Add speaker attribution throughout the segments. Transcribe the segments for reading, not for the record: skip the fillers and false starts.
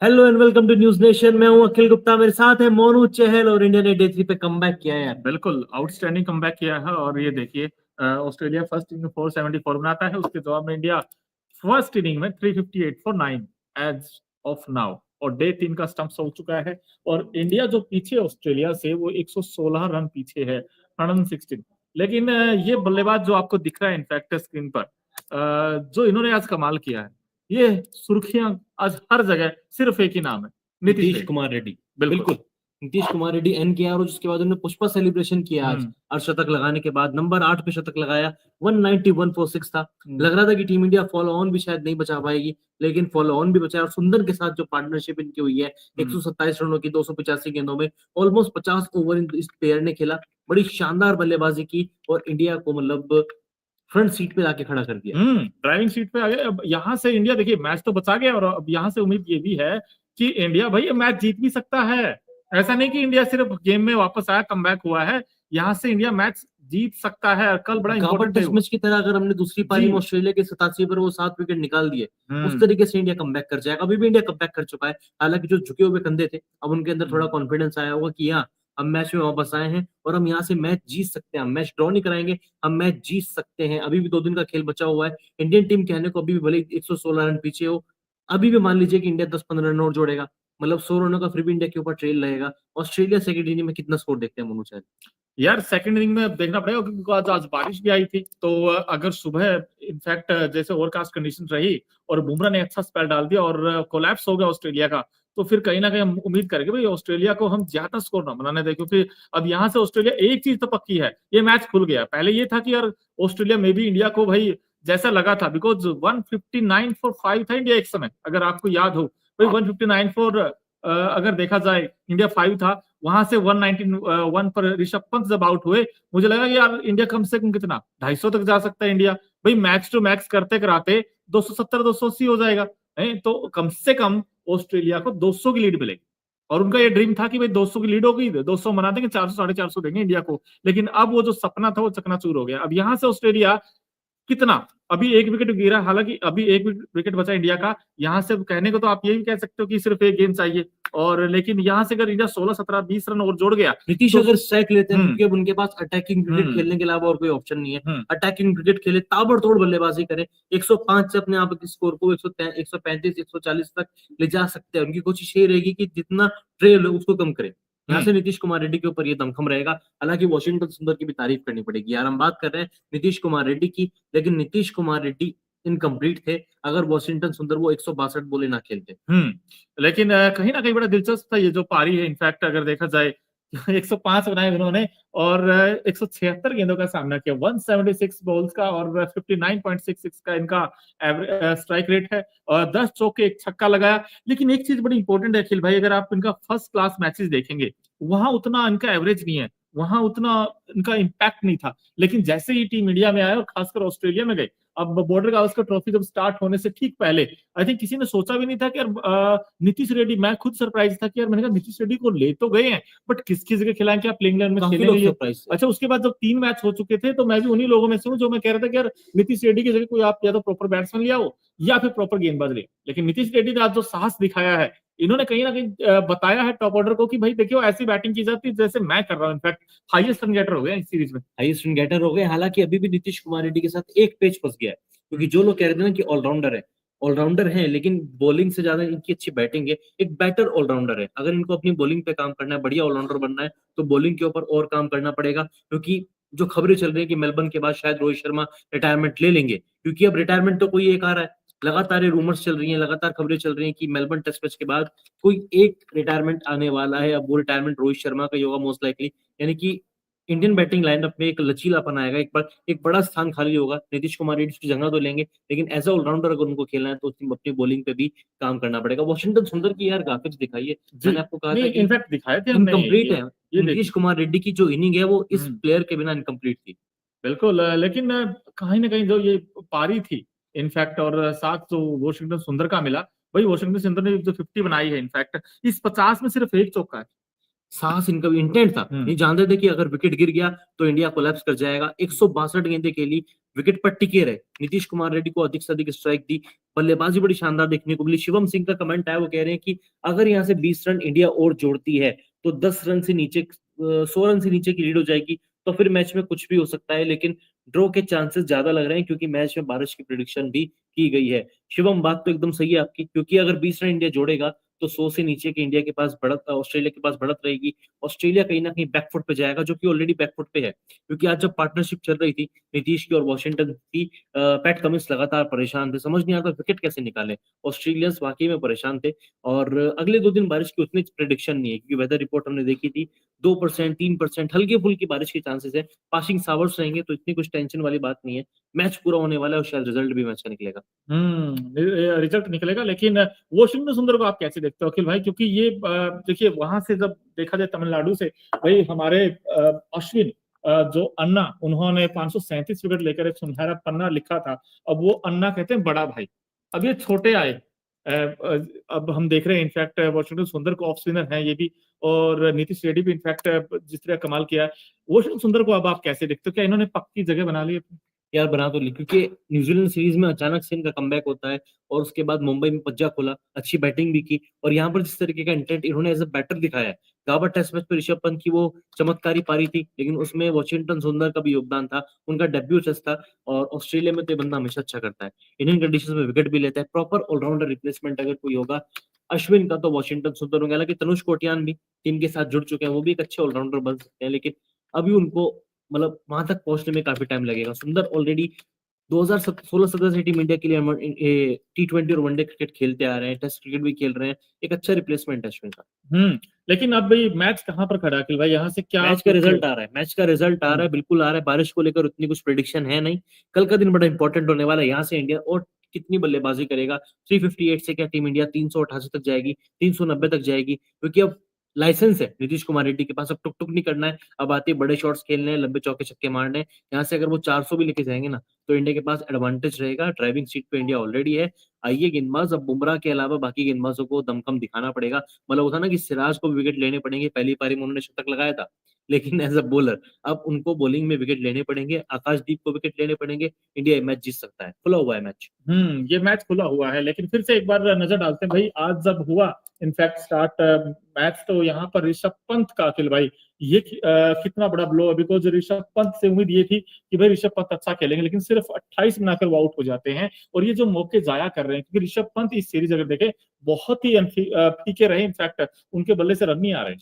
Speaker 1: Hello and welcome to News Nation. मैं हूं अखिल गुप्ता, मेरे साथ है मोनू चहल और इंडिया ने डे 3 पे कमबैक किया है यार।
Speaker 2: बिल्कुल आउटस्टैंडिंग कमबैक किया है। और ये देखिए, ऑस्ट्रेलिया फर्स्ट इनिंग में 474 बनाता है, उसके जवाब में इंडिया फर्स्ट इनिंग में 358 फॉर 9 एज ऑफ नाउ। और डे 3 का स्टंप्स हो चुका है। और इंडिया जो पीछे ऑस्ट्रेलिया से वो 116 रन पीछे है, 116। लेकिन ये बल्लेबाज जो आपको दिख रहा है इनफैक्ट स्क्रीन पर, जो इन्होंने आज कमाल किया है, ये सुर्खियां आज हर जगह, सिर्फ एक ही नाम है, नीतीश
Speaker 1: नीतीश
Speaker 2: रेड्डी।
Speaker 1: कुमार रेड्डी।
Speaker 2: बिल्कुल।
Speaker 1: बिल्कुल, नीतीश कुमार रेड्डी एनकेआर, और जिसके बाद उन्होंने पुष्पा सेलिब्रेशन किया आज
Speaker 2: हम्म।
Speaker 1: अर्धशतक लगाने के बाद। नंबर 8 पे शतक लगाया, 191 फॉर 6 था।
Speaker 2: हम्म।
Speaker 1: लग रहा था कि टीम इंडिया फॉलो ऑन भी शायद नहीं बचा पाएगी, लेकिन फॉलो ऑन भी बचा। और सुंदर के साथ जो पार्टनरशिप इनकी हुई है,
Speaker 2: हम्म।
Speaker 1: 127 रनों की 285 गेंदों में, ऑलमोस्ट 50 ओवर इस प्लेयर ने खेला। बड़ी शानदार बल्लेबाजी की और इंडिया को मतलब फ्रंट सीट पे लाके खड़ा कर दिया।
Speaker 2: ड्राइविंग सीट पे आ गए। अब यहाँ से इंडिया देखिए मैच तो बचा गया, और अब यहाँ से उम्मीद ये भी है कि इंडिया भाई ये मैच जीत भी सकता है। ऐसा नहीं कि इंडिया सिर्फ गेम में वापस आया, कमबैक हुआ है। यहाँ से इंडिया मैच जीत सकता है। कल बड़ा
Speaker 1: गाबर
Speaker 2: इंपॉर्टेंट है
Speaker 1: टेस्ट
Speaker 2: वो।
Speaker 1: मैच की तरह अगर हमने दूसरी पारी
Speaker 2: जी।
Speaker 1: में ऑस्ट्रेलिया के 87 पर वो 7 विकेट निकाल दिए, उस
Speaker 2: हम्म।
Speaker 1: तरीके से इंडिया कमबैक कर जाएगा। अभी भी इंडिया कमबैक कर चुका है। हालांकि जो झुके हुए कंधे थे, अब उनके अंदर थोड़ा
Speaker 2: हम्म।
Speaker 1: कॉन्फिडेंस आया होगा कि हाँ, हम मैच में वापस आए हैं और हम यहाँ से मैच जीत सकते हैं। हम मैच ड्रॉ नहीं कराएंगे, हम मैच जीत सकते हैं। अभी भी 2 दिन का खेल बचा हुआ है। इंडियन टीम कहने को अभी भी भले 116 रन पीछे हो, अभी भी मान लीजिए कि इंडिया 10-15 रन और जोड़ेगा, मतलब 100 रनों का फिर भी इंडिया के ऊपर ट्रेल रहेगा। ऑस्ट्रेलिया सेकंड इनिंग में कितना स्कोर देखते हैं मोनू सर?
Speaker 2: यार सेकंड इनिंग में अब देखना पड़ेगा, क्योंकि आज बारिश भी आई थी। तो अगर सुबह इनफैक्ट जैसे ओवरकास्ट कंडीशन रही और बुमराह ने अच्छा स्पेल डाल दिया और कोलैप्स हो गया ऑस्ट्रेलिया का, तो फिर कहीं ना कहीं हम उम्मीद करेंगे भाई ऑस्ट्रेलिया को हम ज्यादा स्कोर ना बनाने दें। क्योंकि अब यहाँ से ऑस्ट्रेलिया, एक चीज तो पक्की है, ये मैच खुल गया। पहले ये था कि यार ऑस्ट्रेलिया में भी इंडिया को भाई जैसा लगा था, बिकॉज 159 फॉर 5 था इंडिया एक समय, अगर आपको याद हो भाई। 159 फॉर अगर देखा जाए इंडिया 5 था, वहां से 191 पर ऋषभ पंत जब आउट हुए, मुझे लगा कि यार इंडिया कम से कम कितना 250 तक जा सकता है इंडिया। भाई मैक्स टू मैक्स करते कराते 270 280 हो जाएगा। तो कम से कम ऑस्ट्रेलिया को 200 की लीड मिलेगी। और उनका ये ड्रीम था कि भाई 200 की लीड होगी, 200 बना देंगे, 400 450 देंगे इंडिया को। लेकिन अब वो जो सपना था वो चकनाचूर हो गया। अब यहां से ऑस्ट्रेलिया कितना, अभी एक विकेट गिरा, हालांकि अभी एक विकेट बचा इंडिया का। यहां से कहने को तो आप ये भी कह सकते हो कि सिर्फ एक गेंद चाहिए, और लेकिन यहां से अगर इंडिया 16 17 20 रन और जोड़ गया
Speaker 1: नीतीश
Speaker 2: तो
Speaker 1: अगर स्ट्राइक लेते हैं,
Speaker 2: हम्म।
Speaker 1: क्योंकि अब उनके पास अटैकिंग क्रिकेट
Speaker 2: हम्म।
Speaker 1: खेलने के अलावा और कोई ऑप्शन नहीं है।
Speaker 2: हम्म।
Speaker 1: अटैकिंग क्रिकेट खेले, ताबड़तोड़ बल्लेबाजी करें, 105 से अपने आप के स्कोर को 135 140 तक ले जा सकते हैं। उनकी कोशिश ये रहेगी कि जितना ट्रेल है उसको कम करें। यहाँ से नीतीश कुमार रेड्डी के ऊपर ये दमखम रहेगा। हालांकि वॉशिंगटन सुंदर की भी तारीफ करनी पड़ेगी यार। हम बात कर रहे हैं नीतीश कुमार रेड्डी की, लेकिन नीतीश कुमार रेड्डी इनकम्प्लीट थे अगर वॉशिंगटन सुंदर वो 162 बोले ना खेलते।
Speaker 2: लेकिन कहीं ना कहीं बड़ा दिलचस्प था ये जो पारी है। इनफैक्ट अगर देखा जाए 105 बनाए उन्होंने, और 176 गेंदों का सामना किया, 176 बॉल्स का, और 59.66 का इनका स्ट्राइक रेट है, और 10 चौके एक छक्का लगाया। लेकिन एक चीज बड़ी इंपॉर्टेंट है अखिल भाई, अगर आप इनका फर्स्ट क्लास मैचेस देखेंगे, वहां उतना इनका एवरेज नहीं है, वहां उतना इनका इम्पैक्ट नहीं था। लेकिन जैसे ही टीम इंडिया में आए और खासकर ऑस्ट्रेलिया में गए, अब बॉर्डर गावस्कर ट्रॉफी जब स्टार्ट होने से ठीक पहले, आई थिंक किसी ने सोचा भी नहीं था कि यार नीतीश रेड्डी, मैं खुद सरप्राइज था कि यार, मैंने कहा नीतीश रेड्डी को ले तो गए हैं, बट किसकी जगह खिलाएं, क्या प्लेइंग इलेवन में
Speaker 1: काफी
Speaker 2: खेलेंगे
Speaker 1: लोग
Speaker 2: ये।
Speaker 1: सरप्राइज थे।
Speaker 2: अच्छा, उसके बाद जब 3 मैच हो चुके थे, तो मैं भी उन्हीं लोगों में से हूँ जो मैं कह रहा था कि यार नीतीश रेड्डी की जगह कोई आप या तो प्रॉपर बैट्समैन ले आओ या फिर प्रॉपर गेंदबाज ले। लेकिन नीतीश रेड्डी ने आज जो साहस दिखाया है, इन्होंने कहीं ना कहीं बताया है टॉप ऑर्डर को कि भाई देखियो, ऐसी बैटिंग की जाती है जैसे मैं कर रहा हूँ। इनफैक्ट हाईएस्ट रन गेटर हो गया इस सीरीज में।
Speaker 1: हाईएस्ट रन गेटर हो गए। हालांकि अभी भी नीतीश कुमार रेड्डी के साथ एक पेच फंस गया है, क्योंकि जो लोग कह रहे थे ना कि ऑलराउंडर है, ऑलराउंडर है, लेकिन बॉलिंग से ज्यादा इनकी अच्छी बैटिंग है। एक बैटर ऑलराउंडर है। अगर इनको अपनी बॉलिंग पे काम करना है, बढ़िया ऑलराउंडर बनना है, तो बॉलिंग के ऊपर और काम करना पड़ेगा। क्योंकि जो खबरें चल रही है कि मेलबर्न के बाद शायद रोहित शर्मा रिटायरमेंट ले लेंगे, क्योंकि अब रिटायरमेंट तो कोई एक आ रहा है। लगातार ये रूमर्स चल रही हैं, लगातार खबरें चल रही हैं कि मेलबर्न टेस्ट मैच के बाद कोई एक रिटायरमेंट आने वाला है। अब वो रिटायरमेंट रोहित शर्मा का ही होगा मोस्ट लाइकली। यानी कि इंडियन बैटिंग लाइनअप में एक लचीलापन आएगा, एक बड़ा स्थान खाली होगा। नीतीश कुमार रेड्डी उसकी जगह तो लेंगे, लेकिन एज अ ऑलराउंडर अगर उनको खेलना है तो अपनी बॉलिंग पे भी काम करना पड़ेगा। वॉशिंगटन सुंदर की यार ग्राफिक्स दिखाइए।
Speaker 2: जी।
Speaker 1: मैंने आपको कहा था
Speaker 2: नहीं,
Speaker 1: कि
Speaker 2: इनफैक्ट दिखाए थे हमने
Speaker 1: इनकम्प्लीट है।
Speaker 2: ये
Speaker 1: नीतीश
Speaker 2: देखिए।
Speaker 1: कुमार रेड्डी की जो इनिंग है वो इस
Speaker 2: हम्म।
Speaker 1: प्लेयर के बिना इनकम्प्लीट थी।
Speaker 2: बिल्कुल। लेकिन कहीं ना कहीं जो ये पारी थी इनफैक्ट, और साथ जो वॉशिंगटन सुंदर का मिला, भाई वॉशिंगटन सुंदर ने जो 50 बनाई है, इनफैक्ट इस 50 में सिर्फ एक चौका है।
Speaker 1: साहस इनका इंटेंट था।
Speaker 2: हम्म।
Speaker 1: ये जानते थे कि अगर विकेट गिर गया तो इंडिया कोलैप्स कर जाएगा। 162 गेंदें खेली, विकेट पर टिके रहे, नीतीश कुमार रेड्डी को अधिक से अधिक स्ट्राइक दी, बल्लेबाजी बड़ी शानदार देखने को मिली। शिवम सिंह का कमेंट आया, वो कह रहे हैं कि अगर यहाँ से 20 रन इंडिया और जोड़ती है तो 10 रन से नीचे 100 रन से नीचे की लीड हो जाएगी, तो फिर मैच में कुछ भी हो सकता है, लेकिन ड्रॉ के चांसेस ज्यादा लग रहे हैं क्योंकि मैच में बारिश की प्रिडिक्शन भी की गई है। शिवम, बात तो एकदम सही है आपकी, क्योंकि अगर 20 रन इंडिया जोड़ेगा तो 100 से नीचे के इंडिया के पास बढ़त, ऑस्ट्रेलिया के पास बढ़त रहेगी। ऑस्ट्रेलिया कहीं ना कहीं बैकफुट पे जाएगा, जो कि ऑलरेडी बैकफुट पे है, क्योंकि आज जब पार्टनरशिप चल रही थी नीतीश की और वॉशिंगटन की, पैट कमिंस लगातार परेशान थे, समझ नहीं आता विकेट कैसे निकाले। ऑस्ट्रेलियंस वाकई में परेशान थे। और अगले 2 दिन बारिश की उतनी प्रिडिक्शन नहीं है, क्योंकि वेदर रिपोर्ट हमने देखी थी, 2% 3% हल्की फुल्की बारिश के चांसेस है। पासिंग सावर्स रहेंगे तो इतनी कुछ टेंशन वाली बात नहीं है। मैच पूरा होने वाला है और शायद रिजल्ट भी मैच का निकलेगा।
Speaker 2: रिजल्ट निकलेगा, लेकिन वॉशिंगटन सुंदर को आप कैसे देखते हो अखिल भाई? क्योंकि ये देखिए, वहां से जब देखा जाए तमिलनाडु से, भाई हमारे अश्विन, जो अन्ना, उन्होंने 537 विकेट लेकर एक सुनहरा पन्ना लिखा था। अब वो अन्ना कहते हैं बड़ा भाई, अब ये छोटे आए। अब हम देख रहे हैं इनफैक्ट वॉशिंगटन सुंदर को ऑफ स्पिनर है ये भी, और नीतीश रेड्डी भी इनफैक्ट जिस तरह कमाल किया है। वॉशिंगटन सुंदर को अब आप कैसे देखते हो? क्या इन्होंने पक्की जगह बना ली अपनी?
Speaker 1: यार बना तो ली, क्योंकि न्यूजीलैंड सीरीज में अचानक से इनका कमबैक होता है और उसके बाद मुंबई में पज्जा खोला, अच्छी बैटिंग भी की, और यहाँ पर जिस तरीके का इंटेंट इन्होंने एज अ बैटर दिखाया है। गाबर टेस्ट मैच पे ऋषभ पंत की वो चमत्कारी पारी थी, लेकिन उसमें वॉशिंगटन सुंदर का भी योगदान था, उनका डेब्यू टेस्ट था। और ऑस्ट्रेलिया में तो ये बंदा हमेशा अच्छा करता है, इंडियन कंडीशन में विकेट भी लेता है, प्रॉपर ऑलराउंडर रिप्लेसमेंट अगर कोई होगा अश्विन का तो वॉशिंगटन सुंदर होंगे। हालांकि तनुष कोटियान भी टीम के साथ जुड़ चुके हैं, वो भी एक अच्छे ऑलराउंडर बन सकते हैं, लेकिन अभी उनको मतलब वहां तक पहुंचने में काफी टाइम लगेगा। सुंदर ऑलरेडी 2016-17 से टीम इंडिया के लिए T20 और वनडे क्रिकेट खेलते आ रहे हैं, टेस्ट क्रिकेट भी खेल रहे हैं, एक अच्छा रिप्लेसमेंट है अश्विन का।
Speaker 2: लेकिन अब भाई मैच कहाँ पर खड़ा है अखिल भाई? यहाँ से क्या
Speaker 1: मैच का रिजल्ट आ रहा है, मैच का रिजल्ट आ रहा है, बिल्कुल आ रहा है। बारिश को लेकर उतनी कुछ प्रेडिक्शन है नहीं। कल का दिन बड़ा इंपॉर्टेंट होने वाला है, यहाँ से इंडिया और कितनी बल्लेबाजी करेगा। 358 से क्या टीम इंडिया 388 तक जाएगी, 390 तक जाएगी, क्योंकि अब लाइसेंस है नीतीश कुमार रेड्डी के पास, अब टुक टुक नहीं करना है, अब आते बड़े शॉट्स खेलने हैं, लंबे चौके छक्के मारने हैं। यहाँ से अगर वो 400 भी लेके जाएंगे ना, तो इंडिया के पास एडवांटेज रहेगा, ड्राइविंग सीट पे इंडिया ऑलरेडी है। आइए गेंदबाज, अब बुमराह के अलावा बाकी गेंदबाजों को दमखम दिखाना पड़ेगा। मतलब होता ना कि सिराज को भी विकेट लेने पड़ेंगे, पहली पारी में उन्होंने शतक लगाया था, लेकिन एज अ बॉलर अब उनको बॉलिंग में विकेट लेने पड़ेंगे, आकाशदीप को विकेट लेने पड़ेंगे। इंडिया मैच जीत सकता है, खुला हुआ है मैच।
Speaker 2: ये मैच खुला हुआ है, लेकिन फिर से एक बार नजर डालते हैं भाई, आज जब हुआ इनफैक्ट स्टार्ट मैच, तो यहाँ पर ऋषभ पंत का अखिल भाई ये कितना बड़ा ब्लो है। बिकॉज ऋषभ पंत से उम्मीद ये थी कि भाई ऋषभ पंत अच्छा खेलेंगे, लेकिन सिर्फ 28 बनाकर वो आउट हो जाते हैं, और ये जो मौके जाया कर रहे हैं, क्योंकि ऋषभ पंत इस सीरीज अगर देखें बहुत ही फीके रहे, इनफैक्ट उनके बल्ले से रन नहीं आ रहे।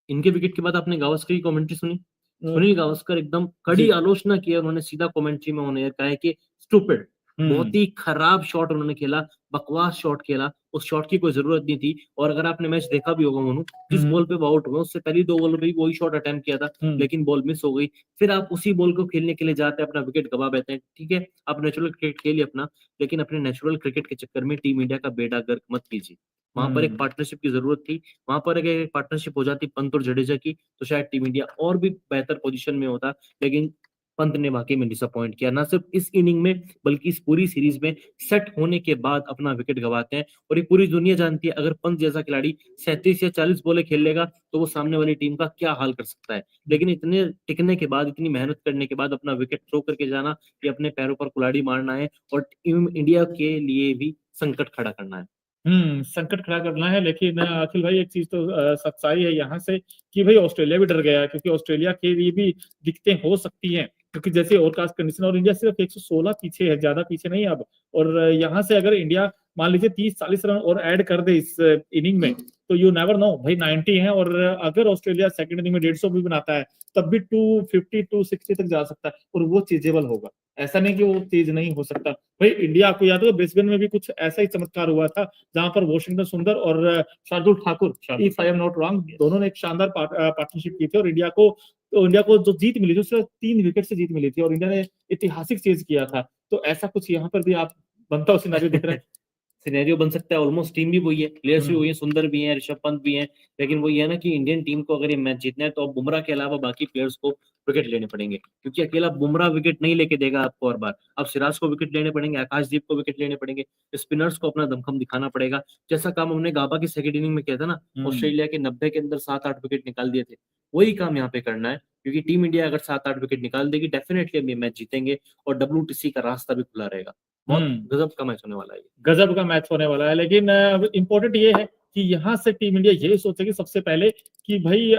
Speaker 1: इनके विकेट के बाद आपने गावस्कर की कमेंट्री सुनी? सुनील गावस्कर एकदम कड़ी आलोचना की, उन्होंने सीधा कमेंट्री में उन्होंने कहा है कि स्टूपिड, बहुत ही खराब शॉट उन्होंने खेला, बकवास शॉट खेला, उस शॉट की कोई जरूरत नहीं थी। और अगर आपने मैच देखा भी होगा मोनू, जिस बॉल पे वो आउट हुए उससे पहली 2 बॉल पे भी वही शॉट अटेम्प्ट किया था, लेकिन बॉल मिस हो गई। फिर आप उसी बॉल को खेलने के लिए जाते हैं, अपना विकेट गवा बैठते हैं। ठीक है, आप नेचुरल क्रिकेट खेलिए अपना, लेकिन अपने नेचुरल क्रिकेट के चक्कर में टीम इंडिया का बेड़ा गर्क मत कीजिए। वहां पर एक पार्टनरशिप की जरूरत थी, वहां पर अगर एक पार्टनरशिप हो जाती पंत और जडेजा की, तो शायद टीम इंडिया और भी बेहतर पोजीशन में होता। लेकिन पंत ने वाकई में डिसअपॉइंट किया, ना सिर्फ इस इनिंग में बल्कि इस पूरी सीरीज में। सेट होने के बाद अपना विकेट गवाते हैं, और ये पूरी दुनिया जानती है अगर पंत जैसा खिलाड़ी 37 या 40 बॉलें खेल लेगा तो वो सामने वाली टीम का क्या हाल कर सकता है। लेकिन इतने टिकने के बाद, इतनी मेहनत करने के बाद अपना विकेट थ्रो करके जाना, ये अपने पैरों पर कुल्हाड़ी मारना है, और टीम इंडिया के लिए भी संकट खड़ा करना है।
Speaker 2: संकट खड़ा करना है। लेकिन अखिल भाई एक चीज तो सच्चाई है यहाँ से कि भाई ऑस्ट्रेलिया भी डर गया है, क्योंकि ऑस्ट्रेलिया के लिए भी दिक्कतें हो सकती हैं, क्योंकि जैसे ओवरकास्ट कंडीशन, और इंडिया सिर्फ 116 पीछे है, ज्यादा पीछे नहीं अब। और यहाँ से अगर इंडिया मान लीजिए 30-40 रन और ऐड कर दे इस इनिंग में, तो यू नेवर नो भाई, 90 है, और अगर ऑस्ट्रेलिया सेकंड इनिंग में 150 भी बनाता है, तब भी 250 260 तक जा सकता है, और वो चीजेबल होगा। ऐसा नहीं कि वो तेज नहीं हो सकता। भाई इंडिया को याद होगा ब्रिस्बेन में भी कुछ ऐसा ही चमत्कार हुआ था, जहां पर वॉशिंगटन सुंदर और Shardul Thakur, if I am not wrong, दोनों ने एक शानदार पार्टनरशिप की थी, और इंडिया को जो जीत मिली थी उससे 3 विकेट से जीत मिली थी, और इंडिया ने ऐतिहासिक चीज किया था। तो ऐसा कुछ यहाँ पर भी आप बनता हो सिनेरियो दिख रहा है?
Speaker 1: सिनेरियो बन सकता है। ऑलमोस्ट टीम भी वही है, प्लेयर्स भी
Speaker 2: हम्म।
Speaker 1: वही है, सुंदर भी है, ऋषभ पंत भी है, लेकिन वही है ना कि इंडियन टीम को अगर ये मैच जीतना है तो अब बुमराह के अलावा बाकी प्लेयर्स को विकेट लेने पड़ेंगे, क्योंकि अकेला बुमराह विकेट नहीं लेके देगा आपको हर बार। अब सिराज को विकेट लेने पड़ेंगे, आकाशदीप को विकेट लेने पड़ेंगे, स्पिनर्स को अपना दमखम दिखाना पड़ेगा। जैसा काम हमने गाबा की सेकंड इनिंग में किया था ना, ऑस्ट्रेलिया के 90 के अंदर 7-8 विकेट निकाल दिए थे, वही काम यहाँ पे करना है, क्योंकि टीम इंडिया अगर 7-8 विकेट निकाल देगी डेफिनेटली हम ये मैच जीतेंगे और WTC का रास्ता भी खुला रहेगा। बहुत
Speaker 2: हम्म।
Speaker 1: गजब का मैच होने वाला है ये।
Speaker 2: गजब का मैच होने वाला है, लेकिन इम्पोर्टेंट ये है कि यहाँ से टीम इंडिया यही सोचेगी सबसे पहले कि भाई